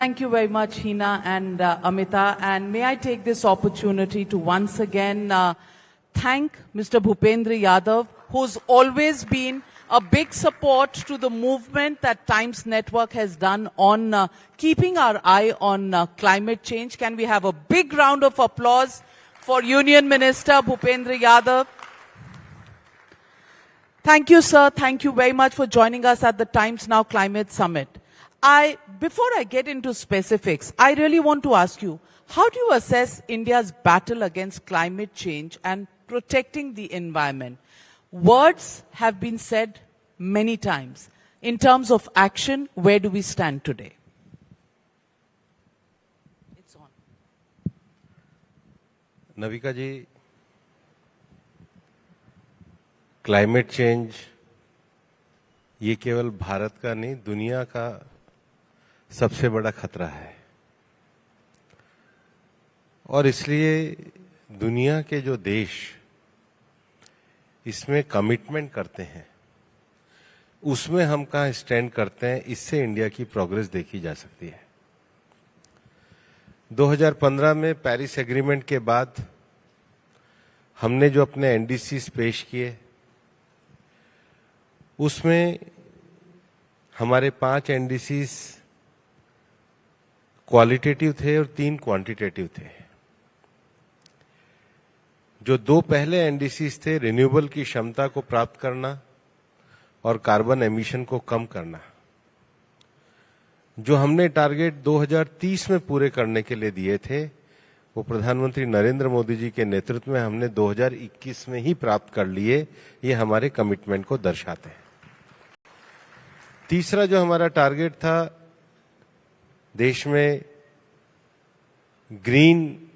Thank you very much, Hina and Amita. And may I take this opportunity to once again thank Mr. Bhupendra Yadav, who's always been a big support to the movement that Times Network has done on keeping our eye on climate change. Can we have a big round of applause for Union Minister Bhupendra Yadav? Thank you, sir. Thank you very much for joining us at the Times Now Climate Summit. Before I get into specifics, I really want to ask you, how do you assess India's battle against climate change and protecting the environment? Words have been said many times. In terms of action, where do we stand today? It's on. Navika ji, climate change ये केवल भारत का नहीं, दुनिया का सबसे बड़ा खतरा है। और इसलिए दुनिया के जो देश इसमें कमिटमेंट करते हैं, उसमें हम कहाँ स्टैंड करते हैं, इससे इंडिया की प्रोग्रेस देखी जा सकती है। 2015 में पेरिस एग्रीमेंट के बाद हमने जो अपने एनडीसीज पेश किए, उसमें हमारे 5 एनडीसीज क्वालिटेटिव थे और 3 क्वांटिटेटिव थे। जो 2 पहले एनडीसीज थे, रिन्यूएबल की क्षमता को प्राप्त करना और कार्बन एमिशन को कम करना, जो हमने टारगेट 2030 में पूरे करने के लिए दिए थे, वो प्रधानमंत्री नरेंद्र मोदी जी के नेतृत्व में हमने 2021 में ही प्राप्त कर लिए। ये हमारे कमिटमेंट को दर्शाते हैं। तीसरा जो हमारा टारगेट था, देश में ग्रीन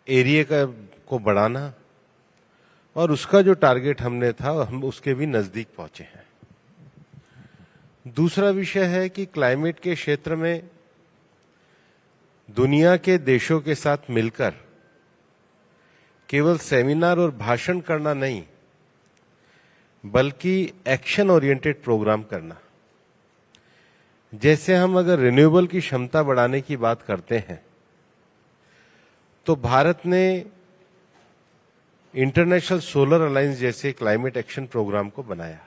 एरिया को बढ़ाना, और उसका जो टारगेट हमने था, हम उसके भी नजदीक पहुंचे हैं। दूसरा विषय है कि क्लाइमेट के क्षेत्र में दुनिया के देशों के साथ मिलकर केवल सेमिनार और भाषण करना नहीं, बल्कि एक्शन ओरिएंटेड प्रोग्राम करना। जैसे हम अगर रिन्यूएबल की क्षमता बढ़ाने की बात करते हैं, तो भारत ने इंटरनेशनल सोलर अलायंस जैसे क्लाइमेट एक्शन प्रोग्राम को बनाया।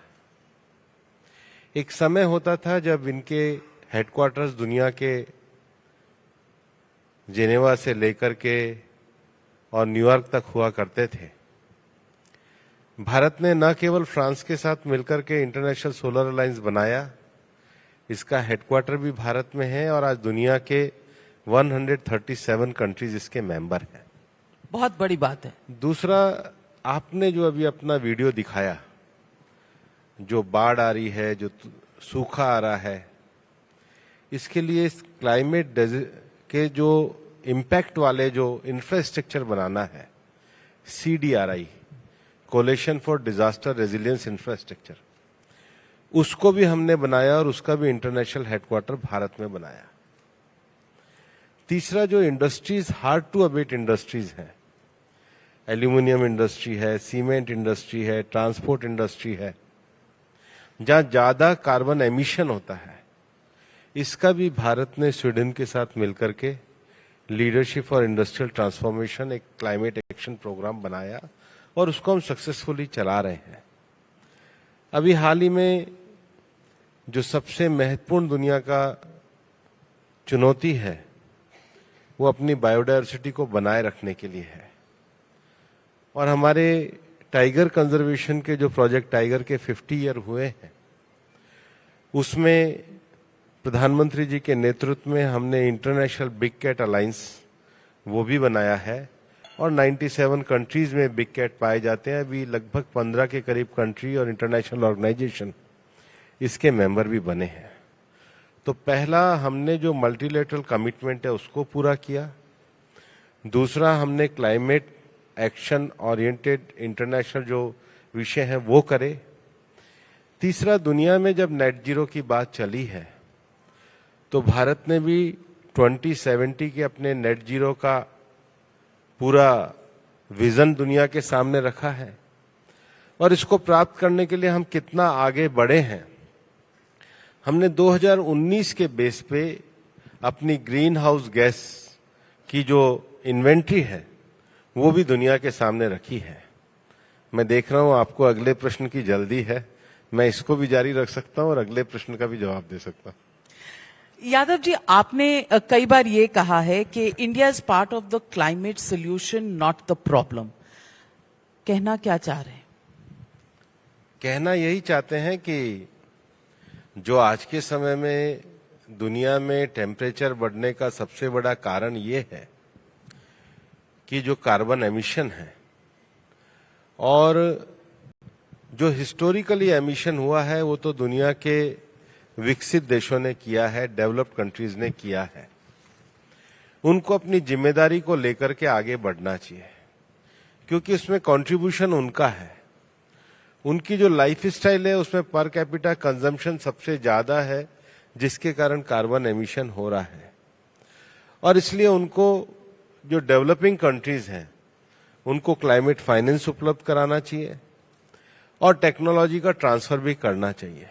एक समय होता था जब इनके हेडक्वार्टर्स दुनिया के जेनेवा से लेकर के और न्यूयॉर्क तक हुआ करते थे। भारत ने न केवल फ्रांस के साथ मिलकर के इंटरनेशनल सोलर अलायंस बनाया, इसका हेडक्वार्टर भी भारत में है, और आज दुनिया के 137 कंट्रीज इसके मेंबर हैं। बहुत बड़ी बात है। दूसरा, आपने जो अभी अपना वीडियो दिखाया, जो बाढ़ आ रही है, जो सूखा आ रहा है, इसके लिए क्लाइमेट के जो इम्पैक्ट वाले जो इंफ्रास्ट्रक्चर बनाना है, CDRI, coalition for disaster resilience infrastructure, उसको भी हमने बनाया और उसका भी इंटरनेशनल हेडक्वार्टर भारत में बनाया। तीसरा, जो industries, hard to abate industries हैं, एल्यूमिनियम इंडस्ट्री है, सीमेंट इंडस्ट्री है, ट्रांसपोर्ट इंडस्ट्री है, जहां ज्यादा कार्बन एमिशन होता है, इसका भी भारत ने स्वीडन के साथ मिलकर के लीडरशिप फॉर इंडस्ट्रियल ट्रांसफॉर्मेशन एक क्लाइमेट एक्शन प्रोग्राम बनाया, और उसको हम सक्सेसफुली चला रहे हैं। अभी हाल ही में जो सबसे महत्वपूर्ण दुनिया का चुनौती है, वो अपनी बायोडायवर्सिटी को बनाए रखने के लिए है। और हमारे टाइगर कंजर्वेशन के जो प्रोजेक्ट टाइगर के 50 ईयर हुए हैं, उसमें प्रधानमंत्री जी के नेतृत्व में हमने इंटरनेशनल बिग कैट अलायंस वो भी बनाया है, और 97 कंट्रीज में बिग कैट पाए जाते हैं। अभी लगभग 15 के करीब कंट्री और इंटरनेशनल ऑर्गेनाइजेशन इसके मेंबर भी बने हैं। तो पहला, हमने जो मल्टीलेटरल कमिटमेंट है उसको पूरा किया। दूसरा, हमने क्लाइमेट एक्शन ओरिएंटेड इंटरनेशनल जो विषय हैं वो करे। तीसरा, दुनिया में जब नेट जीरो की बात चली है, तो भारत ने भी 2070 के अपने नेट जीरो का पूरा विजन दुनिया के सामने रखा है, और इसको प्राप्त करने के लिए हम कितना आगे बढ़े हैं। हमने 2019 के बेस पे अपनी ग्रीन हाउस गैस की जो इन्वेंट्री है वो भी दुनिया के सामने रखी है। मैं देख रहा हूं आपको अगले प्रश्न की जल्दी है, मैं इसको भी जारी रख सकता हूं और अगले प्रश्न का भी जवाब दे सकता हूं। यादव जी, आपने कई बार ये कहा है कि India is part of the climate solution, not the problem. कहना क्या चाह रहे हैं? कहना यही चाहते हैं कि जो आज के समय में दुनिया में टेम्परेचर बढ़ने का सबसे बड़ा कारण ये है कि जो कार्बन एमिशन है, और जो हिस्टोरिकली एमिशन हुआ है वो तो दुनिया के विकसित देशों ने किया है, डेवलप्ड कंट्रीज ने किया है। उनको अपनी जिम्मेदारी को लेकर के आगे बढ़ना चाहिए, क्योंकि उसमें कंट्रीब्यूशन उनका है। उनकी जो लाइफ स्टाइल है उसमें पर कैपिटा कंजम्पशन सबसे ज्यादा है, जिसके कारण कार्बन एमिशन हो रहा है। और इसलिए उनको, जो डेवलपिंग कंट्रीज हैं, उनको क्लाइमेट फाइनेंस उपलब्ध कराना चाहिए और टेक्नोलॉजी का ट्रांसफर भी करना चाहिए।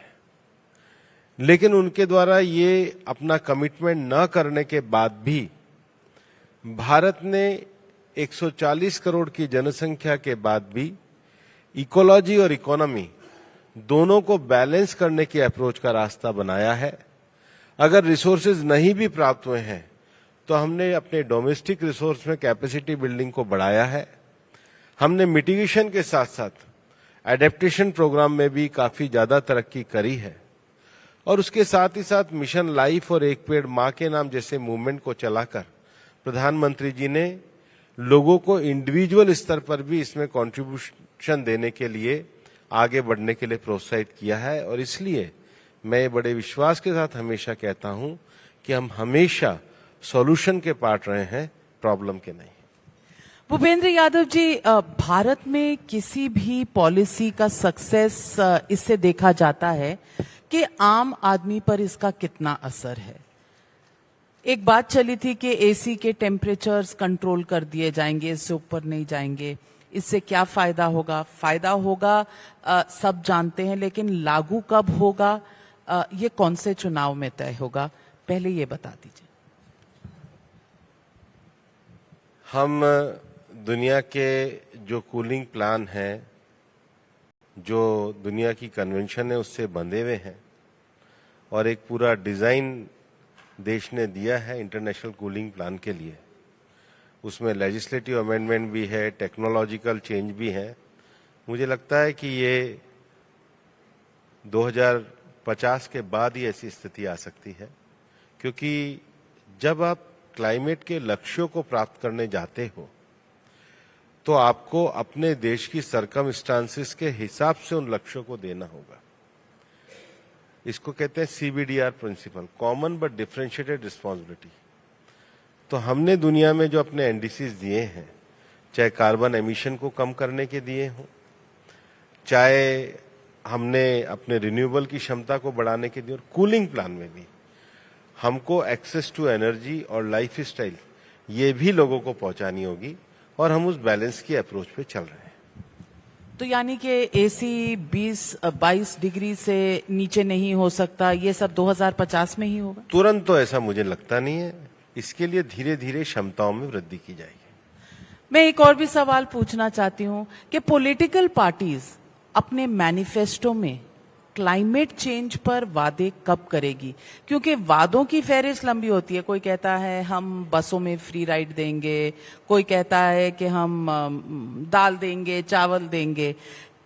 लेकिन उनके द्वारा ये अपना कमिटमेंट न करने के बाद भी भारत ने 140 करोड़ की जनसंख्या के बाद भी इकोलॉजी और इकोनॉमी दोनों को बैलेंस करने की अप्रोच का रास्ता बनाया है। अगर रिसोर्सेज नहीं भी प्राप्त हुए हैं तो हमने अपने डोमेस्टिक रिसोर्स में कैपेसिटी बिल्डिंग को बढ़ाया है। हमने मिटिगेशन के साथ साथ एडेप्टेशन प्रोग्राम में भी काफी ज्यादा तरक्की करी है, और उसके साथ ही साथ मिशन लाइफ और एक पेड़ मां के नाम जैसे मूवमेंट को चलाकर प्रधानमंत्री जी ने लोगों को इंडिविजुअल स्तर पर भी इसमें कंट्रीब्यूशन देने के लिए, आगे बढ़ने के लिए प्रोत्साहित किया है। और इसलिए मैं बड़े विश्वास के साथ हमेशा कहता हूं कि हम हमेशा सॉल्यूशन के पार्ट रहे हैं, प्रॉब्लम के नहीं। भूपेंद्र यादव जी, भारत में किसी भी पॉलिसी का सक्सेस इससे देखा जाता है कि आम आदमी पर इसका कितना असर है। एक बात चली थी कि एसी के टेम्परेचर्स कंट्रोल कर दिए जाएंगे, इससे ऊपर नहीं जाएंगे। इससे क्या फायदा होगा? फायदा होगा सब जानते हैं, लेकिन लागू कब होगा ये कौन से चुनाव में तय होगा? पहले ये बता दीजिए। हम दुनिया के जो कूलिंग प्लान हैं, जो दुनिया की कन्वेंशन है, उससे बंधे हुए हैं, और एक पूरा डिजाइन देश ने दिया है इंटरनेशनल कूलिंग प्लान के लिए। उसमें लेजिस्लेटिव अमेंडमेंट भी है, टेक्नोलॉजिकल चेंज भी है। मुझे लगता है कि ये 2050 के बाद ही ऐसी स्थिति आ सकती है, क्योंकि जब आप क्लाइमेट के लक्ष्यों को प्राप्त करने जाते हो तो आपको अपने देश की सरकमस्टांसेस के हिसाब से उन लक्ष्यों को देना होगा। इसको कहते हैं CBDR principle, common but differentiated responsibility. तो हमने दुनिया में जो अपने एनडीसीज दिए हैं, चाहे कार्बन एमिशन को कम करने के दिए हों, चाहे हमने अपने रिन्यूएबल की क्षमता को बढ़ाने के दिए, और कूलिंग प्लान में भी हमको एक्सेस टू एनर्जी और लाइफ स्टाइल ये भी लोगों को पहुंचानी होगी, और हम उस बैलेंस की अप्रोच पे चल रहे हैं। तो यानी कि एसी 22 डिग्री से नीचे नहीं हो सकता, ये सब 2050 में ही होगा? तुरंत तो ऐसा मुझे लगता नहीं है। इसके लिए धीरे धीरे क्षमताओं में वृद्धि की जाएगी। मैं एक और भी सवाल पूछना चाहती हूं कि पॉलिटिकल पार्टीज अपने मैनिफेस्टो में क्लाइमेट चेंज पर वादे कब करेगी? क्योंकि वादों की फहरिस्त लंबी होती है। कोई कहता है हम बसों में फ्री राइड देंगे, कोई कहता है कि हम दाल देंगे, चावल देंगे।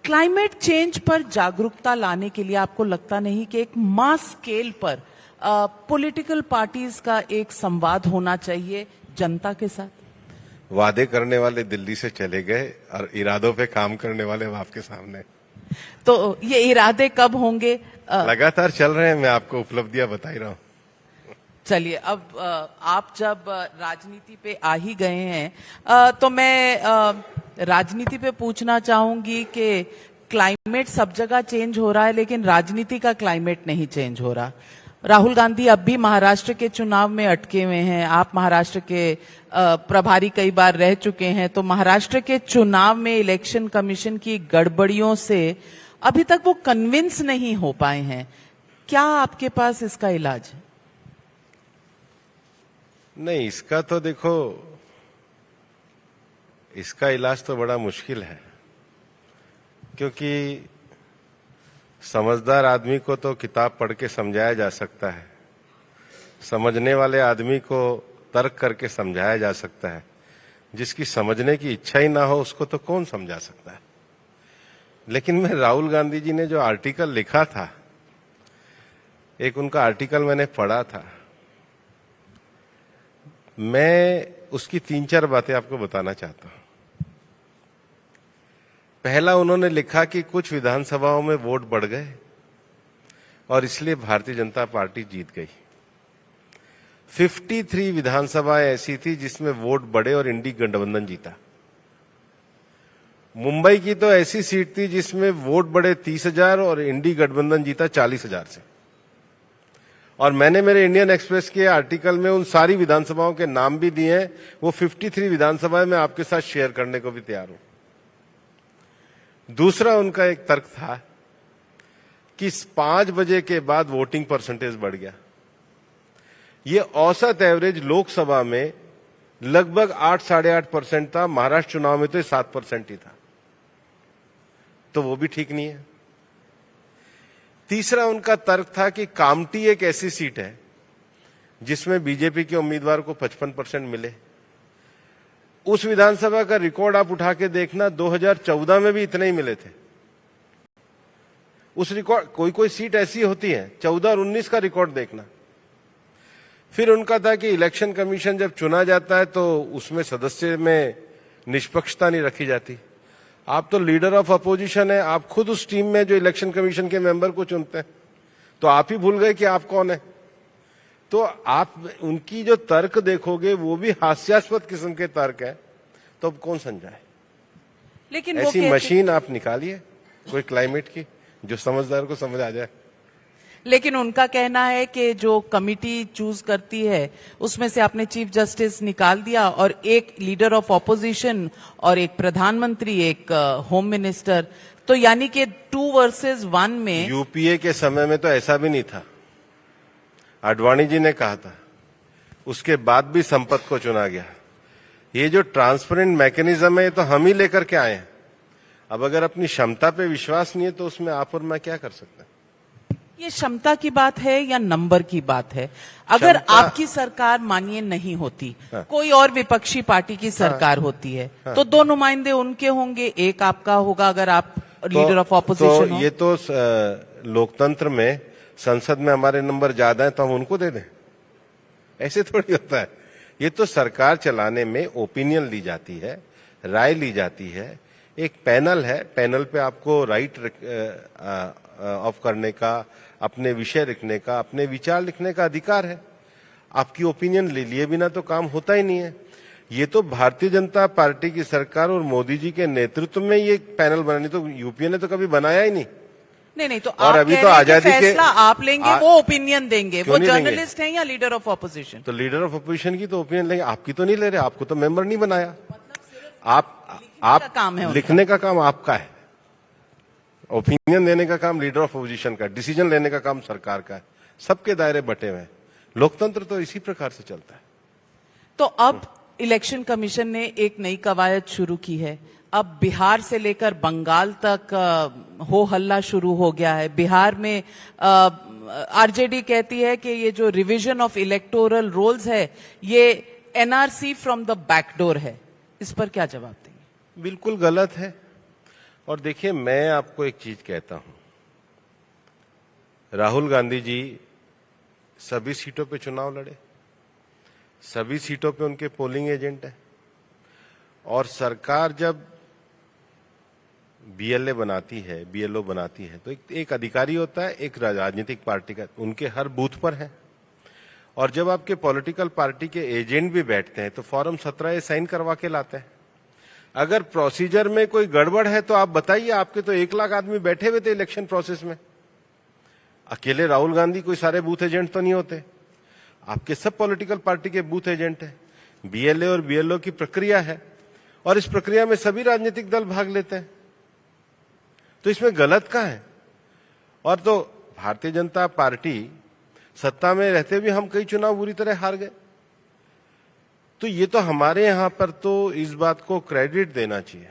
क्लाइमेट चेंज पर जागरूकता लाने के लिए आपको लगता नहीं कि एक मास स्केल पर पॉलिटिकल पार्टीज का एक संवाद होना चाहिए जनता के साथ? वादे करने वाले दिल्ली से चले गए और इरादों पे काम करने वाले अब आपके सामने। तो ये इरादे कब होंगे? लगातार चल रहे हैं, मैं आपको उपलब्धियां बता ही रहा हूं। चलिए, अब आप जब राजनीति पे आ ही गए हैं तो मैं राजनीति पे पूछना चाहूंगी कि क्लाइमेट सब जगह चेंज हो रहा है, लेकिन राजनीति का क्लाइमेट नहीं चेंज हो रहा। राहुल गांधी अब भी महाराष्ट्र के चुनाव में अटके हुए हैं। आप महाराष्ट्र के प्रभारी कई बार रह चुके हैं, तो महाराष्ट्र के चुनाव में इलेक्शन कमीशन की गड़बड़ियों से अभी तक वो कन्विंस नहीं हो पाए हैं। क्या आपके पास इसका इलाज है? नहीं, इसका तो देखो, इसका इलाज तो बड़ा मुश्किल है, क्योंकि समझदार आदमी को तो किताब पढ़ के समझाया जा सकता है, समझने वाले आदमी को तर्क करके समझाया जा सकता है, जिसकी समझने की इच्छा ही ना हो उसको तो कौन समझा सकता है। लेकिन मैं राहुल गांधी जी ने जो आर्टिकल लिखा था, एक उनका आर्टिकल मैंने पढ़ा था, मैं उसकी 3-4 बातें आपको बताना चाहता हूं। पहला, उन्होंने लिखा कि कुछ विधानसभाओं में वोट बढ़ गए और इसलिए भारतीय जनता पार्टी जीत गई। 53 विधानसभाएं ऐसी थी जिसमें वोट बढ़े और इंडी गठबंधन जीता। मुंबई की तो ऐसी सीट थी जिसमें वोट बढ़े 30,000 और इंडी गठबंधन जीता 40,000 से। और मैंने मेरे इंडियन एक्सप्रेस के आर्टिकल में उन सारी विधानसभाओं के नाम भी दिए हैं। वो 53 विधानसभाएं मैं आपके साथ शेयर करने को भी तैयार हूं। दूसरा, उनका एक तर्क था कि 5 बजे के बाद वोटिंग परसेंटेज बढ़ गया। ये औसत एवरेज लोकसभा में लगभग 8-8.5% था, महाराष्ट्र चुनाव में तो 7% ही था, तो वो भी ठीक नहीं है। तीसरा, उनका तर्क था कि कामठी एक ऐसी सीट है जिसमें बीजेपी के उम्मीदवार को 55% मिले। उस विधानसभा का रिकॉर्ड आप उठा के देखना, 2014 में भी इतने ही मिले थे। उस रिकॉर्ड, कोई सीट ऐसी होती है, 14 और 19 का रिकॉर्ड देखना। फिर उनका था कि इलेक्शन कमीशन जब चुना जाता है तो उसमें सदस्य में निष्पक्षता नहीं रखी जाती। आप तो लीडर ऑफ अपोजिशन है, आप खुद उस टीम में जो इलेक्शन कमीशन के मेंबर को चुनते हैं, तो आप ही भूल गए कि आप कौन है। तो आप उनकी जो तर्क देखोगे वो भी हास्यास्पद किस्म के तर्क है, तो अब कौन समझाए। लेकिन ऐसी मशीन आप निकालिए कोई क्लाइमेट की, जो समझदार को समझ आ जाए। लेकिन उनका कहना है कि जो कमिटी चूज करती है उसमें से आपने चीफ जस्टिस निकाल दिया और एक लीडर ऑफ ऑपोजिशन और एक प्रधानमंत्री, एक होम मिनिस्टर, तो यानी कि 2 वर्सेस 1 में। यूपीए के समय में तो ऐसा भी नहीं था, आडवाणी जी ने कहा था, उसके बाद भी संपत को चुना गया। ये जो ट्रांसपेरेंट मैकेनिज्म है ये तो हम ही लेकर के आए हैं। अब अगर अपनी क्षमता पे विश्वास नहीं है तो उसमें आप और मैं क्या कर सकते हैं। ये क्षमता की बात है या नंबर की बात है? अगर आपकी सरकार मानिए नहीं होती, कोई और विपक्षी पार्टी की सरकार होती है, तो 2 नुमाइंदे उनके होंगे, एक आपका होगा अगर आप लीडर ऑफ ऑपोजिशन हो। ये तो लोकतंत्र में संसद में हमारे नंबर ज्यादा है तो हम उनको दे दें, ऐसे थोड़ी होता है। ये तो सरकार चलाने में ओपिनियन ली जाती है, राय ली जाती है, एक पैनल है, पैनल पे आपको राइट ऑफ करने का, अपने विषय लिखने का, अपने विचार लिखने का अधिकार है। आपकी ओपिनियन ले लिए बिना तो काम होता ही नहीं है। ये तो भारतीय जनता पार्टी की सरकार और मोदी जी के नेतृत्व में ये पैनल बना, नहीं तो यूपीए ने तो कभी बनाया ही नहीं। नहीं तो और आप अभी कह तो रहे हैं कि आजादी के फैसला आप लेंगे, वो ओपिनियन देंगे, वो जर्नलिस्ट हैं या लीडर ऑफ ऑपोजिशन? तो लीडर ऑफ अपोजिशन की तो ओपिनियन लेंगे, आपकी तो नहीं ले रहे, आपको तो मेंबर नहीं बनाया। आप काम है, लिखने का काम आपका है, ओपिनियन देने का काम लीडर ऑफ अपोजिशन का, डिसीजन लेने का काम सरकार का है। सबके दायरे बटे हुए हैं। लोकतंत्र तो इसी प्रकार से चलता है। तो अब इलेक्शन कमीशन ने एक नई कवायद शुरू की है। अब बिहार से लेकर बंगाल तक हो हल्ला शुरू हो गया है। बिहार में आरजेडी कहती है कि ये जो रिवीजन ऑफ इलेक्टोरल रोल्स है ये एनआरसी फ्रॉम द बैकडोर है। इस पर क्या जवाब देंगे? बिल्कुल गलत है। और देखिए, मैं आपको एक चीज कहता हूं, राहुल गांधी जी सभी सीटों पे चुनाव लड़े, सभी सीटों पे उनके पोलिंग एजेंट हैं, और सरकार जब बीएलए बनाती है, बीएलओ बनाती है, तो एक अधिकारी होता है, एक राजनीतिक पार्टी का, उनके हर बूथ पर है। और जब आपके पॉलिटिकल पार्टी के एजेंट भी बैठते हैं तो फॉर्म 17 साइन करवा के लाते हैं। अगर प्रोसीजर में कोई गड़बड़ है तो आप बताइए। आपके तो 1 लाख आदमी बैठे हुए थे इलेक्शन प्रोसेस में, अकेले राहुल गांधी कोई सारे बूथ एजेंट तो नहीं होते, आपके सब पॉलिटिकल पार्टी के बूथ एजेंट है। बीएलए और बीएलओ की प्रक्रिया है और इस प्रक्रिया में सभी राजनीतिक दल भाग लेते हैं, तो इसमें गलत कहां है? और तो भारतीय जनता पार्टी सत्ता में रहते भी हम कई चुनाव बुरी तरह हार गए। तो ये तो हमारे यहाँ पर तो इस बात को क्रेडिट देना चाहिए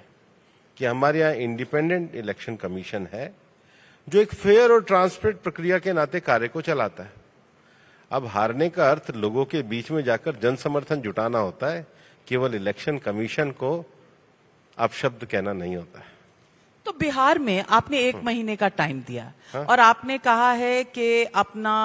कि हमारे यहाँ इंडिपेंडेंट इलेक्शन कमीशन है जो एक फेयर और ट्रांसपेरेंट प्रक्रिया के नाते कार्य को चलाता है। अब हारने का अर्थ लोगों के बीच में जाकर जन समर्थन जुटाना होता है, केवल इलेक्शन कमीशन को अपशब्द कहना नहीं होता है। तो बिहार में आपने 1 महीने का टाइम दिया और आपने कहा है कि अपना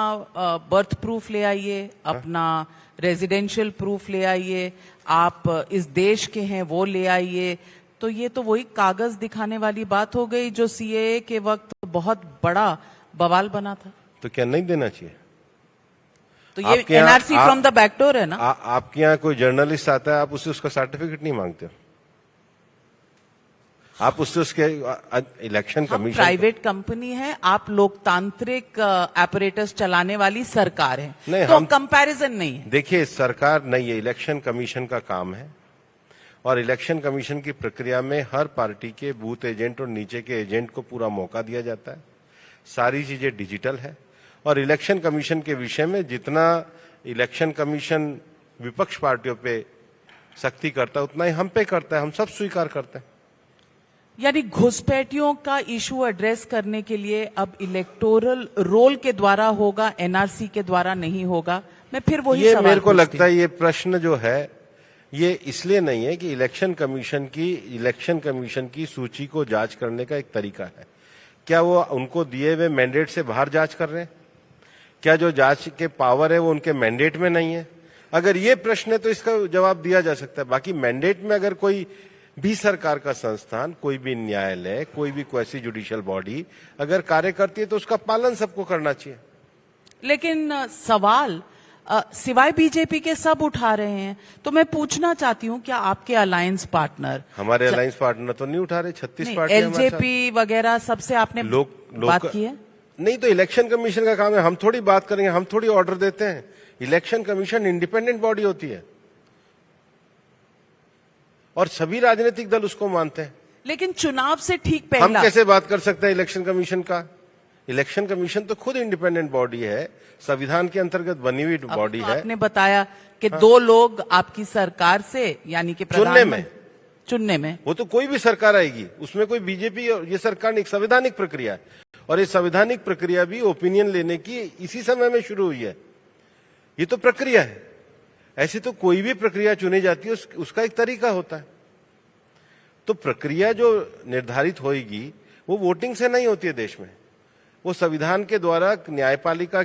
बर्थ प्रूफ ले आइए, अपना रेजिडेंशियल प्रूफ ले आइए, आप इस देश के हैं वो ले आइए। तो ये तो वही कागज दिखाने वाली बात हो गई जो सीएए के वक्त बहुत बड़ा बवाल बना था। तो क्या नहीं देना चाहिए? तो ये एनआरसी फ्रॉम द बैकडोर है ना? आपके यहाँ कोई जर्नलिस्ट आता है, आप उससे उसका सर्टिफिकेट नहीं मांगते हो, आप उससे उसके इलेक्शन कमीशन प्राइवेट कंपनी है, आप लोकतांत्रिक एपरेटस चलाने वाली सरकार है, नहीं, तो कंपैरिजन नहीं है। देखिए, सरकार नहीं है, इलेक्शन कमीशन का काम है और इलेक्शन कमीशन की प्रक्रिया में हर पार्टी के बूथ एजेंट और नीचे के एजेंट को पूरा मौका दिया जाता है। सारी चीजें डिजिटल है और इलेक्शन कमीशन के विषय में जितना इलेक्शन कमीशन विपक्ष पार्टियों पे सख्ती करता है उतना ही हम पे करता है, हम सब स्वीकार करते हैं। यानी घुसपैठियों का इशू एड्रेस करने के लिए अब इलेक्टोरल रोल के द्वारा होगा, एनआरसी के द्वारा नहीं होगा। मैं फिर वही ये सवाल मेरे को लगता है ये प्रश्न जो है ये इसलिए नहीं है कि इलेक्शन कमीशन की सूची को जांच करने का एक तरीका है। क्या वो उनको दिए हुए मैंडेट से बाहर जांच कर रहे हैं? क्या जो जांच के पावर है वो उनके मैंडेट में नहीं है? अगर ये प्रश्न है तो इसका जवाब दिया जा सकता है। बाकी मैंडेट में अगर कोई भी सरकार का संस्थान, कोई भी न्यायालय, कोई भी क्वेसी जुडिशियल बॉडी अगर कार्य करती है तो उसका पालन सबको करना चाहिए। लेकिन सवाल सिवाय बीजेपी के सब उठा रहे हैं, तो मैं पूछना चाहती हूं क्या आपके अलायंस पार्टनर, हमारे अलायंस पार्टनर तो नहीं उठा रहे, 36 पार्टी एलजेपी वगैरह सबसे आपने बात की है? नहीं, तो इलेक्शन कमीशन का काम है, हम थोड़ी बात करेंगे, हम थोड़ी ऑर्डर देते हैं। इलेक्शन कमीशन इंडिपेंडेंट बॉडी होती है और सभी राजनीतिक दल उसको मानते हैं। लेकिन चुनाव से ठीक पहला हम कैसे बात कर सकते हैं इलेक्शन कमीशन का? इलेक्शन कमीशन तो खुद इंडिपेंडेंट बॉडी है, संविधान के अंतर्गत बनी हुई बॉडी है। आपने बताया कि 2 लोग आपकी सरकार से यानी कि चुनने में वो तो कोई भी सरकार आएगी, उसमें कोई बीजेपी और ये सरकार नहीं, संवैधानिक प्रक्रिया है और ये संवैधानिक प्रक्रिया भी ओपिनियन लेने की इसी समय में शुरू हुई है। ये तो प्रक्रिया है, ऐसे तो कोई भी प्रक्रिया चुनी जाती है उसका एक तरीका होता है। तो प्रक्रिया जो निर्धारित होगी वो वोटिंग से नहीं होती है देश में, वो संविधान के द्वारा, न्यायपालिका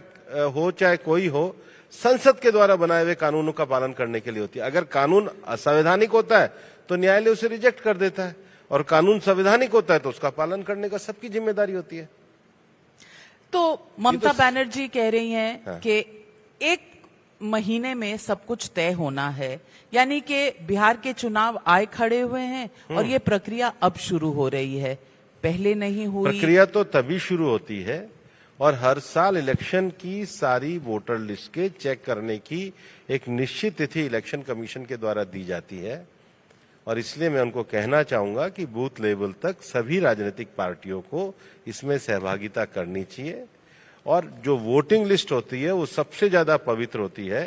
हो चाहे कोई हो, संसद के द्वारा बनाए हुए कानूनों का पालन करने के लिए होती है। अगर कानून असंवैधानिक होता है तो न्यायालय उसे रिजेक्ट कर देता है और कानून संवैधानिक होता है तो उसका पालन करने का सबकी जिम्मेदारी होती है। तो ममता बनर्जी कह रही हैं कि 1 महीने में सब कुछ तय होना है, यानी कि बिहार के चुनाव आए खड़े हुए हैं और ये प्रक्रिया अब शुरू हो रही है, पहले नहीं हुई। प्रक्रिया तो तभी शुरू होती है और हर साल इलेक्शन की सारी वोटर लिस्ट के चेक करने की एक निश्चित तिथि इलेक्शन कमीशन के द्वारा दी जाती है और इसलिए मैं उनको कहना चाहूंगा कि बूथ लेवल तक सभी राजनीतिक पार्टियों को इसमें सहभागिता करनी चाहिए और जो वोटिंग लिस्ट होती है वो सबसे ज्यादा पवित्र होती है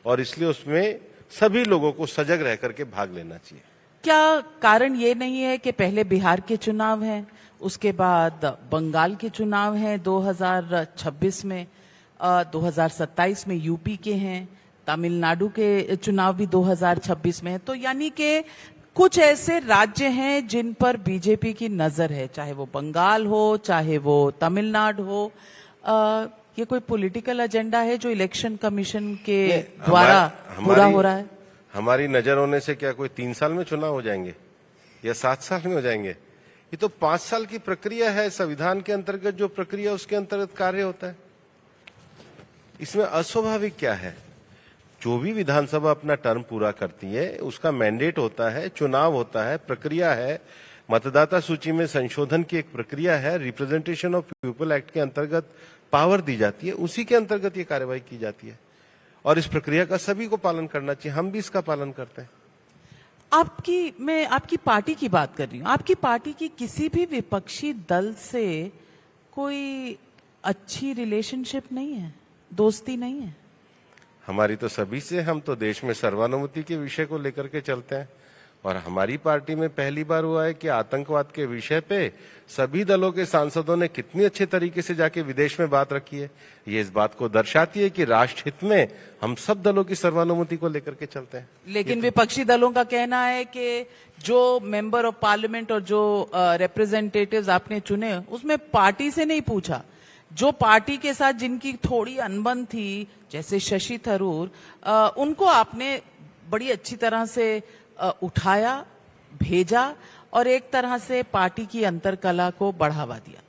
और इसलिए उसमें सभी लोगों को सजग रह करके भाग लेना चाहिए। क्या कारण ये नहीं है कि पहले बिहार के चुनाव हैं, उसके बाद बंगाल के चुनाव हैं 2026 में, 2027 में यूपी के हैं, तमिलनाडु के चुनाव भी 2026 में है, तो यानी कि कुछ ऐसे राज्य हैं जिन पर बीजेपी की नजर है, चाहे वो बंगाल हो चाहे वो तमिलनाडु हो। ये कोई पॉलिटिकल एजेंडा है जो इलेक्शन कमीशन के द्वारा पूरा हो रहा है? हमारी नजर होने से क्या कोई 3 साल में चुनाव हो जाएंगे या 7 साल में हो जाएंगे? ये तो 5 साल की प्रक्रिया है। संविधान के अंतर्गत जो प्रक्रिया उसके अंतर्गत कार्य होता है, इसमें अस्वाभाविक क्या है? जो भी विधानसभा अपना टर्म पूरा करती है उसका मैंडेट होता है, चुनाव होता है, प्रक्रिया है, मतदाता सूची में संशोधन की एक प्रक्रिया है, रिप्रेजेंटेशन ऑफ पीपल एक्ट के अंतर्गत पावर दी जाती है, उसी के अंतर्गत ये कार्यवाही की जाती है और इस प्रक्रिया का सभी को पालन करना चाहिए। हम भी इसका पालन करते हैं। मैं आपकी पार्टी की बात कर रही हूँ, आपकी पार्टी की किसी भी विपक्षी दल से कोई अच्छी रिलेशनशिप नहीं है, दोस्ती नहीं है? हमारी तो सभी से, हम तो देश में सर्वानुमति के विषय को लेकर के चलते हैं और हमारी पार्टी में पहली बार हुआ है कि आतंकवाद के विषय पे सभी दलों के सांसदों ने कितनी अच्छे तरीके से जाके विदेश में बात रखी है। ये इस बात को दर्शाती है कि राष्ट्रहित में हम सब दलों की सर्वानुमति को लेकर के चलते हैं। लेकिन विपक्षी दलों का कहना है कि जो मेंबर ऑफ पार्लियामेंट और जो रिप्रेजेंटेटिव्स आपने चुने उसमें पार्टी से नहीं पूछा, जो पार्टी के साथ जिनकी थोड़ी अनबन थी जैसे शशि थरूर, उनको आपने बड़ी अच्छी तरह से उठाया, भेजा और एक तरह से पार्टी की अंतरकला को बढ़ावा दिया।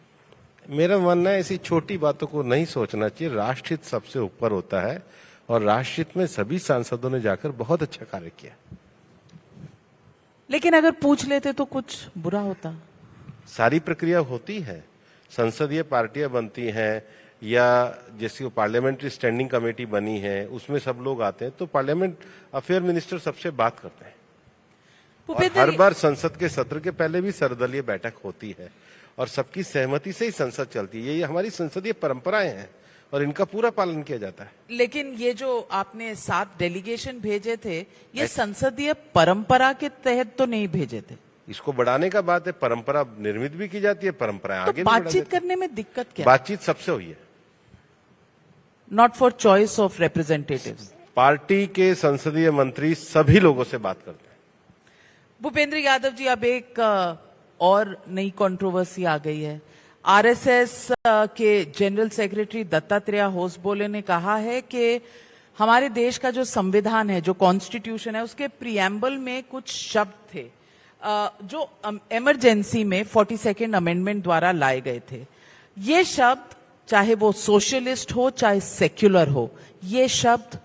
मेरा मानना है ऐसी छोटी बातों को नहीं सोचना चाहिए। राष्ट्रहित सबसे ऊपर होता है और राष्ट्रहित में सभी सांसदों ने जाकर बहुत अच्छा कार्य किया। लेकिन अगर पूछ लेते तो कुछ बुरा होता। सारी प्रक्रिया होती है, संसदीय पार्टियां बनती हैं या जैसी वो पार्लियामेंट्री स्टैंडिंग कमेटी बनी है उसमें सब लोग आते हैं तो पार्लियामेंट अफेयर मिनिस्टर सबसे बात करते हैं और हर बार संसद के सत्र के पहले भी सर्वदलीय बैठक होती है और सबकी सहमति से ही संसद चलती है। ये हमारी संसदीय परंपराएं हैं और इनका पूरा पालन किया जाता है। लेकिन ये जो आपने 7 डेलीगेशन भेजे थे ये संसदीय परंपरा के तहत तो नहीं भेजे थे। इसको बढ़ाने का बात है, परंपरा निर्मित भी की जाती है, परंपराएं तो आगे भी बातचीत करने में दिक्कत क्या? बातचीत सबसे हुई है। Not for choice of representatives. Party के संसदीय मंत्री सभी लोगों से बात करते हैं। भूपेंद्र यादव जी, अब एक और नई कंट्रोवर्सी आ गई है। आरएसएस के जनरल सेक्रेटरी दत्तात्रेय होसबोले ने कहा है कि हमारे देश का जो संविधान है, जो कॉन्स्टिट्यूशन है, उसके प्रियम्बल में कुछ शब्द थे जो इमरजेंसी में 42nd अमेंडमेंट द्वारा लाए गए थे। ये शब्द चाहे वो सोशलिस्ट हो चाहे सेक्युलर हो, ये शब्द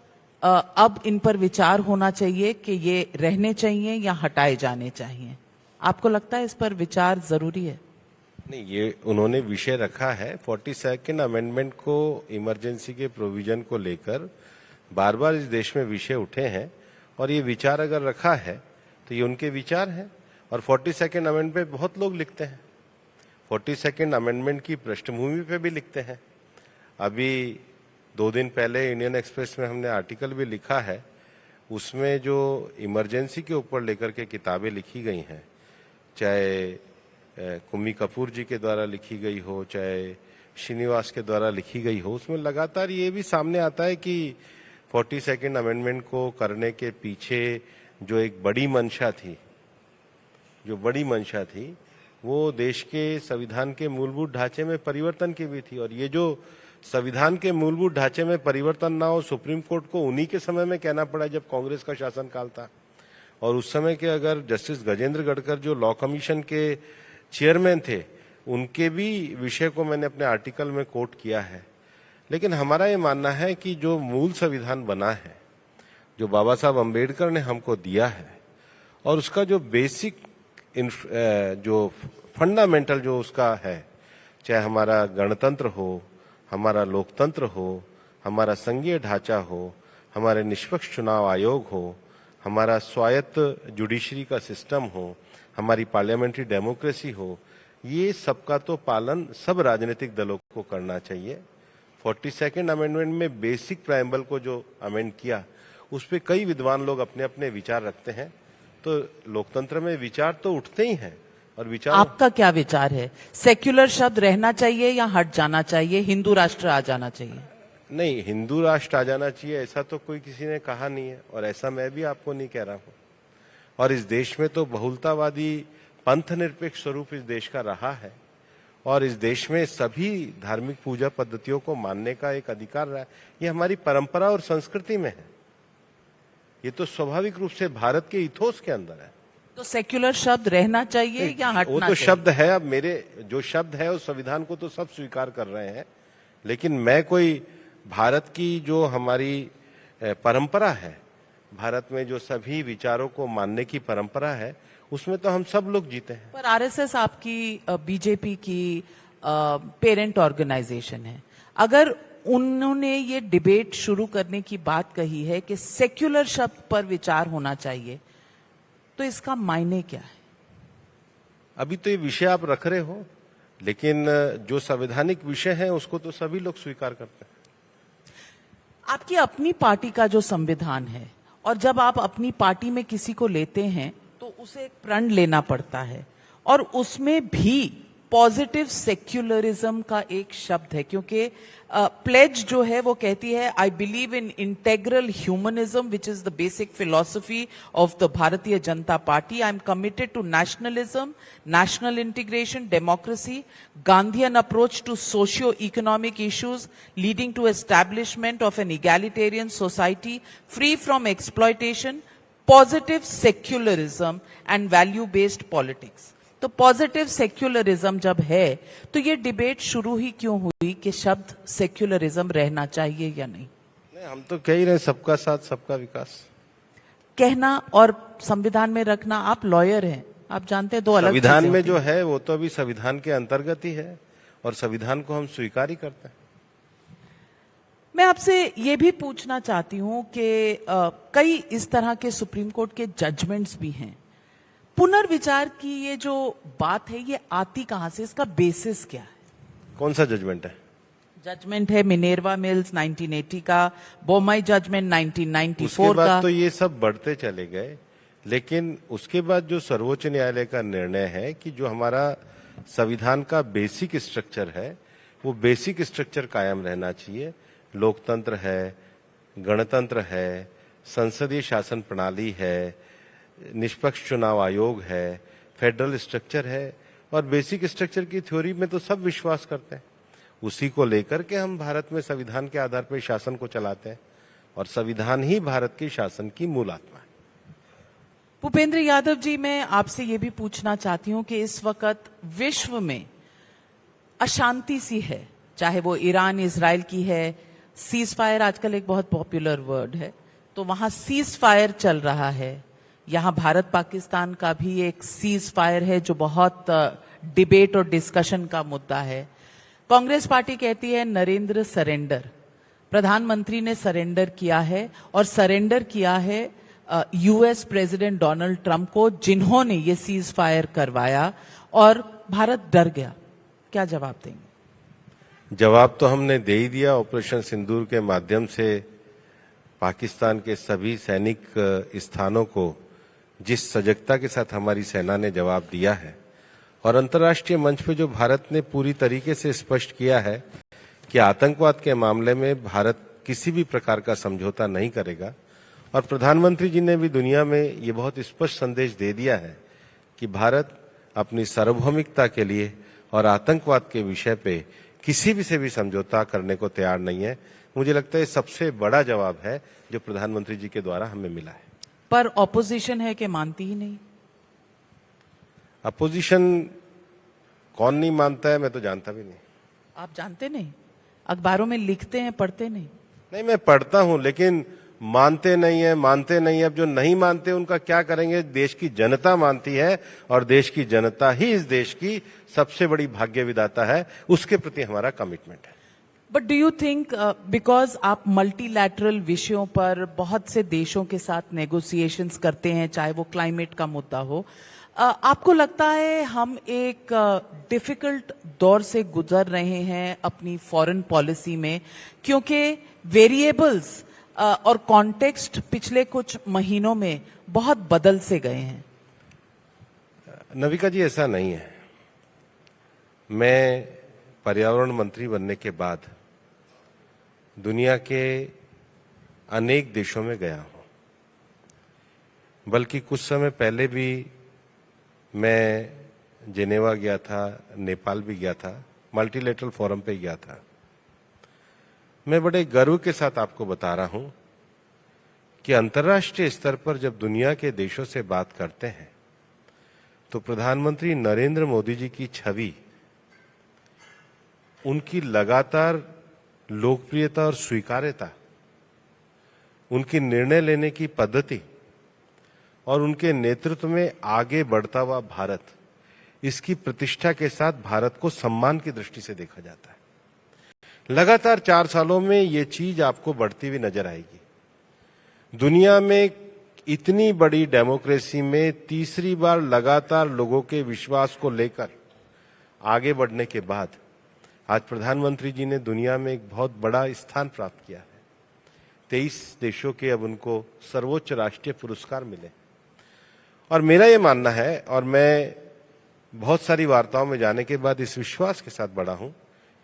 अब इन पर विचार होना चाहिए कि ये रहने चाहिए या हटाए जाने चाहिए। आपको लगता है इस पर विचार जरूरी है? नहीं, ये उन्होंने विषय रखा है 42nd अमेंडमेंट को, इमरजेंसी के प्रोविजन को लेकर बार बार इस देश में विषय उठे हैं और ये विचार अगर रखा है तो ये उनके विचार हैं और 42nd अमेंडमेंट पे बहुत लोग लिखते हैं। 42nd अमेंडमेंट की पृष्ठभूमि पे भी लिखते हैं। अभी 2 दिन पहले इंडियन एक्सप्रेस में हमने आर्टिकल भी लिखा है, उसमें जो इमरजेंसी के ऊपर लेकर के किताबें लिखी गई हैं, चाहे कुम्मी कपूर जी के द्वारा लिखी गई हो चाहे श्रीनिवास के द्वारा लिखी गई हो, उसमें लगातार ये भी सामने आता है कि 42nd अमेंडमेंट को करने के पीछे जो एक बड़ी मंशा थी वो देश के संविधान के मूलभूत ढांचे में परिवर्तन की भी थी। और ये जो संविधान के मूलभूत ढांचे में परिवर्तन ना हो, सुप्रीम कोर्ट को उन्हीं के समय में कहना पड़ा जब कांग्रेस का शासनकाल था। और उस समय के अगर जस्टिस गजेंद्र गढ़कर जो लॉ कमीशन के चेयरमैन थे, उनके भी विषय को मैंने अपने आर्टिकल में कोट किया है। लेकिन हमारा ये मानना है कि जो मूल संविधान बना है, जो बाबा साहब अम्बेडकर ने हमको दिया है, और उसका जो बेसिक जो फंडामेंटल जो उसका है, चाहे हमारा गणतंत्र हो, हमारा लोकतंत्र हो, हमारा संघीय ढांचा हो, हमारे निष्पक्ष चुनाव आयोग हो, हमारा स्वायत्त जुडिशरी का सिस्टम हो, हमारी पार्लियामेंट्री डेमोक्रेसी हो, ये सबका तो पालन सब राजनीतिक दलों को करना चाहिए। 42nd अमेंडमेंट में बेसिक प्रायम्बल को जो अमेंड किया, उस पे कई विद्वान लोग अपने अपने विचार रखते हैं। तो लोकतंत्र में विचार तो उठते ही हैं और विचार। आपका क्या विचार है? सेक्युलर शब्द रहना चाहिए या हट जाना चाहिए, हिंदू राष्ट्र आ जाना चाहिए? नहीं, हिंदू राष्ट्र आ जाना चाहिए ऐसा तो कोई किसी ने कहा नहीं है और ऐसा मैं भी आपको नहीं कह रहा हूं। और इस देश में तो बहुलतावादी पंथ निरपेक्ष स्वरूप इस देश का रहा है और इस देश में सभी धार्मिक पूजा पद्धतियों को मानने का एक अधिकार रहा है। ये हमारी परंपरा और संस्कृति में है। ये तो स्वाभाविक रूप से भारत के इथोस के अंदर है। तो सेक्युलर शब्द रहना चाहिए या हटना चाहिए? वो तो शब्द है, अब मेरे जो शब्द है उस संविधान को तो सब स्वीकार कर रहे हैं, लेकिन मैं कोई भारत की जो हमारी परंपरा है, भारत में जो सभी विचारों को मानने की परंपरा है, उसमें तो हम सब लोग जीते हैं। पर आरएसएस आपकी बीजेपी की पेरेंट ऑर्गेनाइजेशन है। अगर उन्होंने ये डिबेट शुरू करने की बात कही है कि सेक्युलर शब्द पर विचार होना चाहिए, तो इसका मायने क्या है? अभी तो ये विषय आप रख रहे हो, लेकिन जो संवैधानिक विषय है उसको तो सभी लोग स्वीकार करते हैं। आपकी अपनी पार्टी का जो संविधान है और जब आप अपनी पार्टी में किसी को लेते हैं तो उसे एक प्रण लेना पड़ता है और उसमें भी पॉजिटिव सेक्युलरिज्म का एक शब्द है क्योंकि प्लेज जो है वो कहती है I believe in integral humanism which is the basic philosophy of the Bharatiya Janata party I am committed to nationalism national integration democracy Gandhian approach to socio economic issues leading to establishment of an egalitarian society free from exploitation positive secularism and value based politics. तो positive secularism जब है तो ये debate शुरू ही क्यों हुई कि शब्द सेक्युलरिज्म रहना चाहिए या नहीं? हम तो कह ही रहे हैं सबका साथ सबका विकास। कहना और संविधान में रखना, आप लॉयर हैं, आप जानते हैं दो अलग संविधान चीजें में होती जो हैं। है वो तो अभी संविधान के अंतर्गत ही है और संविधान को हम स्वीकार ही करते हैं। मैं आपसे ये भी पूछना चाहती हूं कि कई इस तरह के सुप्रीम कोर्ट के जजमेंट्स भी हैं। पुनर्विचार की ये जो बात है ये आती कहां से, इसका बेसिस क्या है? कौन सा जजमेंट है? जजमेंट है मिनेर्वा मिल्स 1980 का, बोमई जजमेंट 1994 उसके बाद का। तो ये सब बढ़ते चले गए, लेकिन उसके बाद जो सर्वोच्च न्यायालय का निर्णय है कि जो हमारा संविधान का बेसिक स्ट्रक्चर है वो बेसिक स्ट्रक्चर कायम रहना चाहिए। लोकतंत्र है, गणतंत्र है, संसदीय शासन प्रणाली है, निष्पक्ष चुनाव आयोग है, फेडरल स्ट्रक्चर है और बेसिक स्ट्रक्चर की थ्योरी में तो सब विश्वास करते हैं। उसी को लेकर के हम भारत में संविधान के आधार पर शासन को चलाते हैं और संविधान ही भारत के शासन की मूल आत्मा है। भूपेंद्र यादव जी, मैं आपसे ये भी पूछना चाहती हूं कि इस वक्त विश्व में अशांति सी है, चाहे वो ईरान इजराइल की है, सीज फायर आजकल एक बहुत पॉपुलर वर्ड है, तो वहां सीज फायर चल रहा है। यहां भारत पाकिस्तान का भी एक सीज फायर है जो बहुत डिबेट और डिस्कशन का मुद्दा है। कांग्रेस पार्टी कहती है नरेंद्र सरेंडर, प्रधानमंत्री ने सरेंडर किया है और सरेंडर किया है यूएस प्रेसिडेंट डोनाल्ड ट्रंप को, जिन्होंने ये सीज फायर करवाया और भारत डर गया। क्या जवाब देंगे? जवाब तो हमने दे ही दिया। ऑपरेशन सिंदूर के माध्यम से पाकिस्तान के सभी सैनिक स्थानों को जिस सजगता के साथ हमारी सेना ने जवाब दिया है और अंतर्राष्ट्रीय मंच पे जो भारत ने पूरी तरीके से स्पष्ट किया है कि आतंकवाद के मामले में भारत किसी भी प्रकार का समझौता नहीं करेगा। और प्रधानमंत्री जी ने भी दुनिया में ये बहुत स्पष्ट संदेश दे दिया है कि भारत अपनी सार्वभौमिकता के लिए और आतंकवाद के विषय पे किसी भी से भी समझौता करने को तैयार नहीं है। मुझे लगता है सबसे बड़ा जवाब है जो प्रधानमंत्री जी के द्वारा हमें मिला है। पर ऑपोजिशन है कि मानती ही नहीं। अपोजिशन कौन नहीं मानता है, मैं तो जानता भी नहीं। आप जानते नहीं? अखबारों में लिखते हैं, पढ़ते नहीं? नहीं, मैं पढ़ता हूं लेकिन मानते नहीं है, मानते नहीं है। अब जो नहीं मानते उनका क्या करेंगे? देश की जनता मानती है और देश की जनता ही इस देश की सबसे बड़ी भाग्य विधाता है। उसके प्रति हमारा कमिटमेंट है। But do you think because आप मल्टीलैटरल विषयों पर बहुत से देशों के साथ नेगोशिएशंस करते हैं, चाहे वो क्लाइमेट का मुद्दा हो, आपको लगता है हम एक डिफिकल्ट दौर से गुजर रहे हैं अपनी फॉरेन पॉलिसी में, क्योंकि वेरिएबल्स और कॉन्टेक्स्ट पिछले कुछ महीनों में बहुत बदल से गए हैं? नविका जी, ऐसा नहीं है। मैं पर्यावरण मंत्री बनने के बाद दुनिया के अनेक देशों में गया हूं, बल्कि कुछ समय पहले भी मैं जेनेवा गया था, नेपाल भी गया था, मल्टीलेटरल फोरम पे गया था। मैं बड़े गर्व के साथ आपको बता रहा हूं कि अंतर्राष्ट्रीय स्तर पर जब दुनिया के देशों से बात करते हैं तो प्रधानमंत्री नरेंद्र मोदी जी की छवि, उनकी लगातार लोकप्रियता और स्वीकार्यता, उनकी निर्णय लेने की पद्धति और उनके नेतृत्व में आगे बढ़ता हुआ भारत, इसकी प्रतिष्ठा के साथ भारत को सम्मान की दृष्टि से देखा जाता है। लगातार 4 सालों में ये चीज आपको बढ़ती हुई नजर आएगी। दुनिया में इतनी बड़ी डेमोक्रेसी में तीसरी बार लगातार लोगों के विश्वास को लेकर आगे बढ़ने के बाद आज प्रधानमंत्री जी ने दुनिया में एक बहुत बड़ा स्थान प्राप्त किया है। 23 देशों के अब उनको सर्वोच्च राष्ट्रीय पुरस्कार मिले। और मेरा ये मानना है, और मैं बहुत सारी वार्ताओं में जाने के बाद इस विश्वास के साथ बढ़ा हूं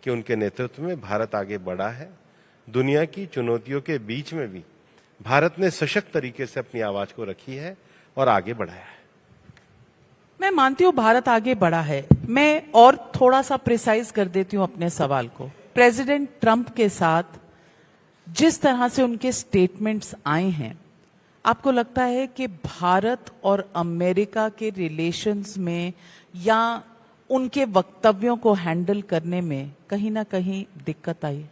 कि उनके नेतृत्व में भारत आगे बढ़ा है। दुनिया की चुनौतियों के बीच में भी भारत ने सशक्त तरीके से अपनी आवाज को रखी है और आगे बढ़ाया है। मैं मानती हूँ भारत आगे बढ़ा है। मैं और थोड़ा सा प्रिसाइज कर देती हूँ अपने सवाल को। प्रेसिडेंट ट्रंप के साथ जिस तरह से उनके स्टेटमेंट्स आए हैं, आपको लगता है कि भारत और अमेरिका के रिलेशंस में या उनके वक्तव्यों को हैंडल करने में कहीं ना कहीं दिक्कत आई?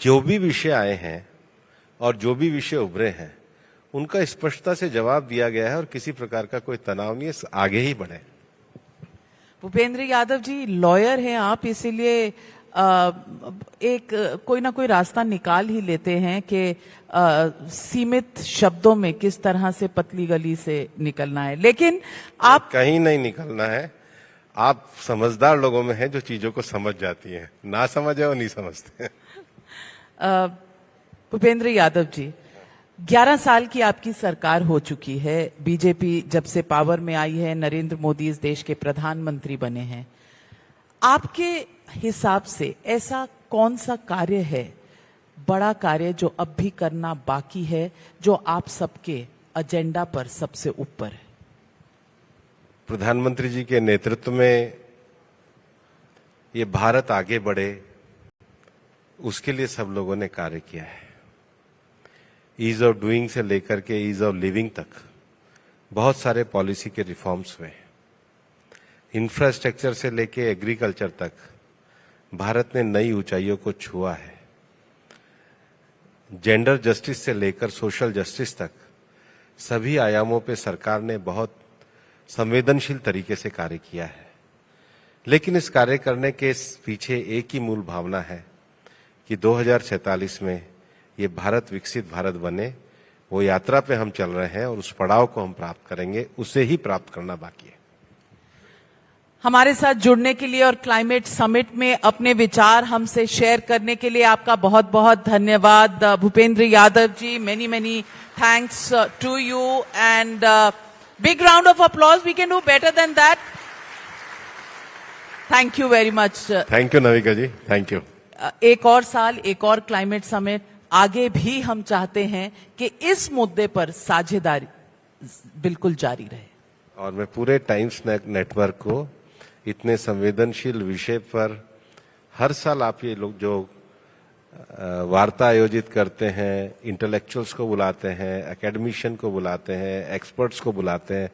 जो भी विषय आए हैं और जो भी विषय उभरे हैं, उनका स्पष्टता से जवाब दिया गया है और किसी प्रकार का कोई तनाव नहीं है, आगे ही बढ़े। भूपेंद्र यादव जी, लॉयर हैं आप, इसीलिए एक कोई ना कोई रास्ता निकाल ही लेते हैं कि सीमित शब्दों में किस तरह से पतली गली से निकलना है। लेकिन आप कहीं नहीं निकलना है। आप समझदार लोगों में हैं जो चीजों को समझ जाती हैं, ना समझे वो नहीं समझते। भूपेंद्र यादव जी, 11 साल की आपकी सरकार हो चुकी है। बीजेपी जब से पावर में आई है, नरेंद्र मोदी इस देश के प्रधानमंत्री बने हैं। आपके हिसाब से ऐसा कौन सा कार्य है, बड़ा कार्य, जो अब भी करना बाकी है, जो आप सबके एजेंडा पर सबसे ऊपर है? प्रधानमंत्री जी के नेतृत्व में ये भारत आगे बढ़े, उसके लिए सब लोगों ने कार्य किया है। ईज ऑफ डूइंग से लेकर के ईज ऑफ लिविंग तक बहुत सारे पॉलिसी के रिफॉर्म्स हुए। इंफ्रास्ट्रक्चर से लेके एग्रीकल्चर तक भारत ने नई ऊंचाइयों को छुआ है। जेंडर जस्टिस से लेकर सोशल जस्टिस तक सभी आयामों पे सरकार ने बहुत संवेदनशील तरीके से कार्य किया है। लेकिन इस कार्य करने के पीछे एक ही मूल भावना है कि 2047 में ये भारत विकसित भारत बने। वो यात्रा पे हम चल रहे हैं और उस पड़ाव को हम प्राप्त करेंगे, उसे ही प्राप्त करना बाकी है। हमारे साथ जुड़ने के लिए और क्लाइमेट समिट में अपने विचार हमसे शेयर करने के लिए आपका बहुत बहुत धन्यवाद Bhupendra Yadav ji. Many thanks to you and big round of applause. We can do better than that. Thank you very much. Thank you Navika ji, thank you. एक और साल, एक और क्लाइमेट समिट, आगे भी हम चाहते हैं कि इस मुद्दे पर साझेदारी बिल्कुल जारी रहे। और मैं पूरे टाइम्स नेटवर्क को इतने संवेदनशील विषय पर हर साल आप ये लोग जो वार्ता आयोजित करते हैं, इंटेलेक्चुअल्स को बुलाते हैं, एकेडमिशियन को बुलाते हैं, एक्सपर्ट्स को बुलाते हैं,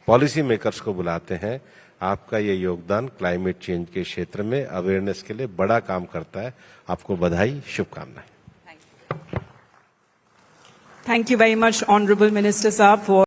पॉलिसी मेकर्स को बुलाते हैं, आपका ये योगदान क्लाइमेट चेंज के क्षेत्र में अवेयरनेस के लिए बड़ा काम करता है। आपको बधाई, शुभकामनाएं। Thank you very much, Honorable Minister Saab, for